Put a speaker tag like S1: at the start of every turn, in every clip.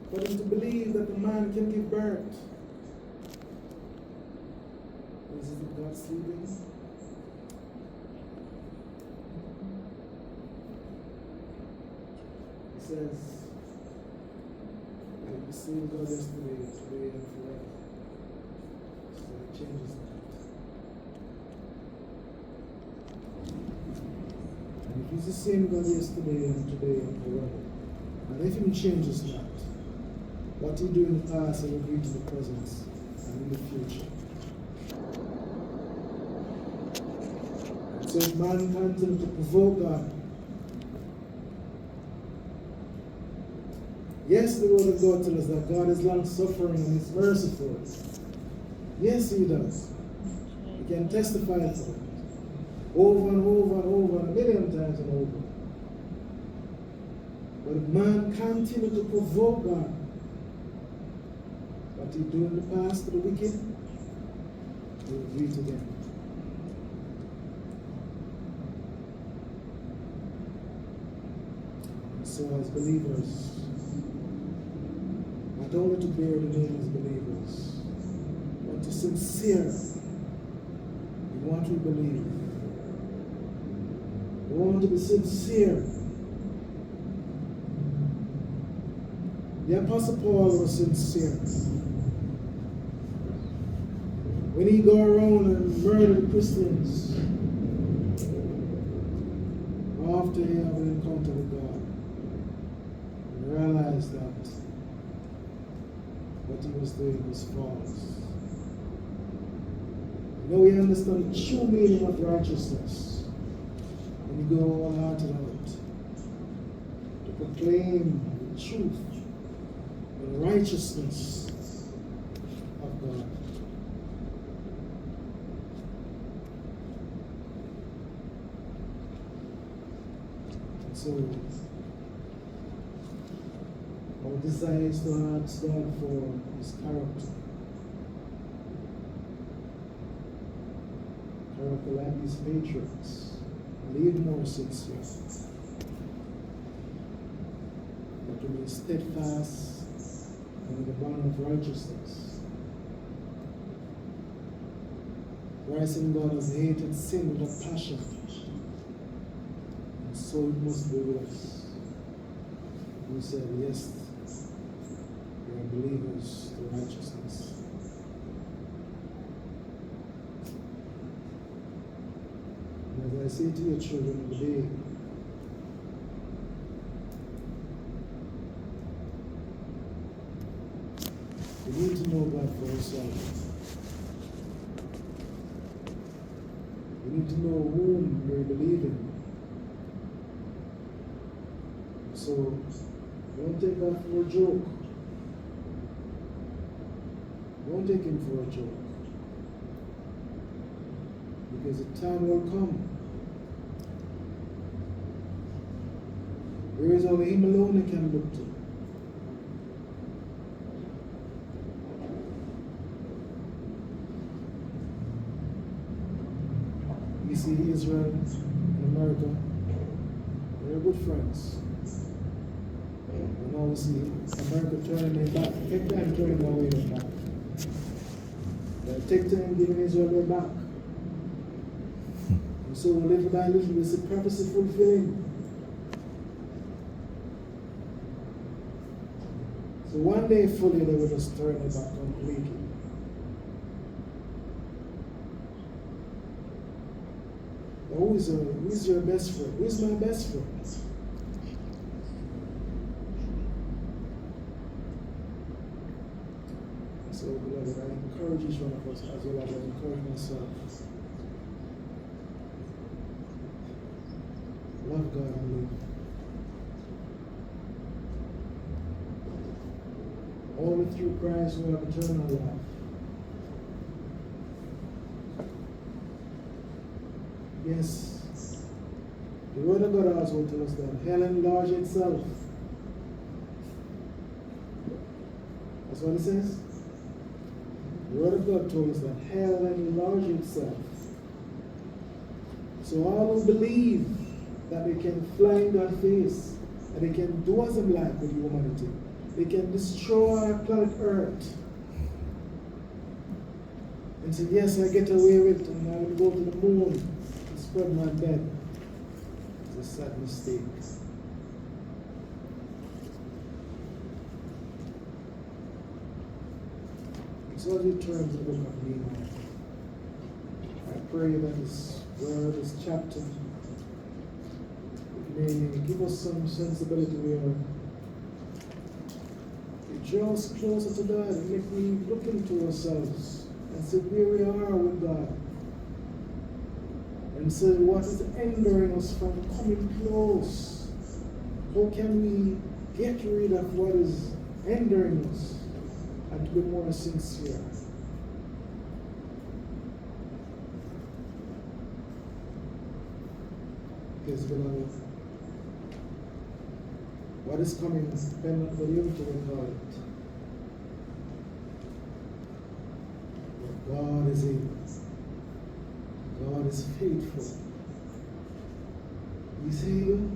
S1: for them to believe that the man can give birth. Isn't God sleeping? He says, "I the same God yesterday, today, and forever." So it changes that. And if He's the same God yesterday, and today, and forever, and if He changes not, what He do in the past, He will do to the present and in the future. So if man continues to provoke God, yes, the word of God tells us that God is long suffering and is merciful. Yes, He does. We can testify to it over and over and over and a million times and over. But if man continues to provoke God, what He do in the past to the wicked, He will do it again. So as believers, not only to bear the name as believers, but to sincere in what we believe. We want to be sincere. The Apostle Paul was sincere. When he go around and murder Christians after he had an encounter with God, realized that what he was doing was false. You know, we understand the true meaning of righteousness when you go all-hearted out to proclaim the truth and righteousness of God. And so, our desire is to ask God for His character. Character like His patriots, and even more sincere. That to be steadfast in the bond of righteousness. Christ in God has hated sin with a passion, and so it must be with us. We said yes. We are believers to righteousness. And as I say to your children today, we need to know God for ourselves. We need to know whom we're believing. So, don't take that for a joke. Don't take Him for a joke. Because the time will come. There is only Him alone He can look to. We see Israel and America, they're good friends. And now we see America turning their back. Take time turning away their back. Take time giving Israel their back. And so little by little we see prophecy fulfilling. So one day fully they will just turn their back completely. Who is your best friend? Who is my best friend? So, beloved, I encourage each one of us as well as I encourage myself. Love God and live. Only through Christ we have eternal life. Yes, the Word of God also tells us that hell enlarges itself. That's what it says. The Word of God told us that hell enlarges itself. So all who believe that they can fly in God's face, that they can do as they like with humanity, They can destroy planet Earth and say, yes, I get away with it and I will go to the moon and spread my bed. It's a sad mistake. So as we turn to the book of Nehemiah, I pray that this word, this chapter, may give us some sensibility where it draws closer to God and make me look into ourselves and see where we are with God. And see what is hindering us from coming close. How can we get rid of what is hindering us and to be more sincere? Because beloved, what is coming is dependent on you to recall it. But God is able. God is faithful. He's able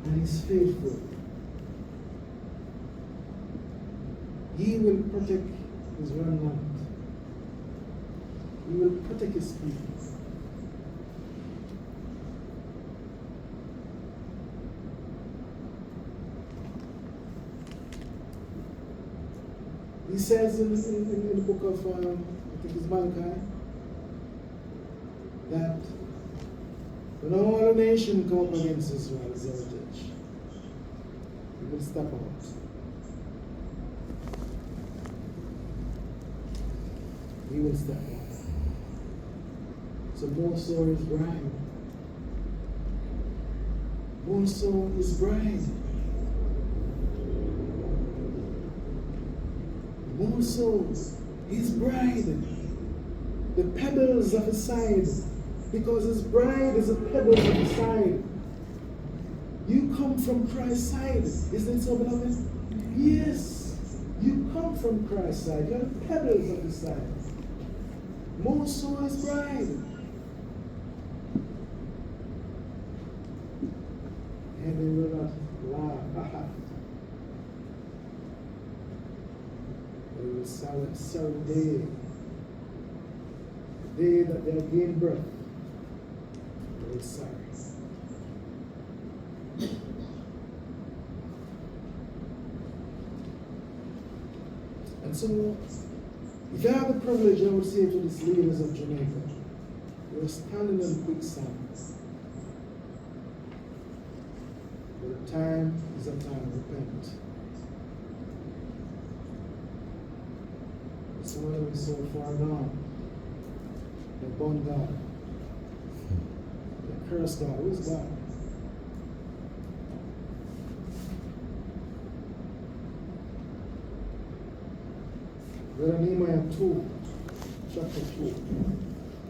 S1: and He's faithful. He will protect His remnant. He will protect His people. He says in the book of, I think it's Malachi, that when all the nation come up against Israel's heritage, He will step out. He will step out. So more so His bride. More so His bride. More so His bride, the pebbles of His side, because His bride is the pebbles of His side. You come from Christ's side, isn't it so, beloved? Yes, you come from Christ's side. You're the pebbles of His side. More so His bride. And they will not laugh. They will sorrow the day that they gain birth. They will sorrow. And so, if you have the privilege, I would say to these leaders of Jamaica, you're standing in quicksand. But the time is a time to repent. Some of them are so far gone. They bone God. They curse God. Who is God? Go to Nehemiah 2, chapter 2.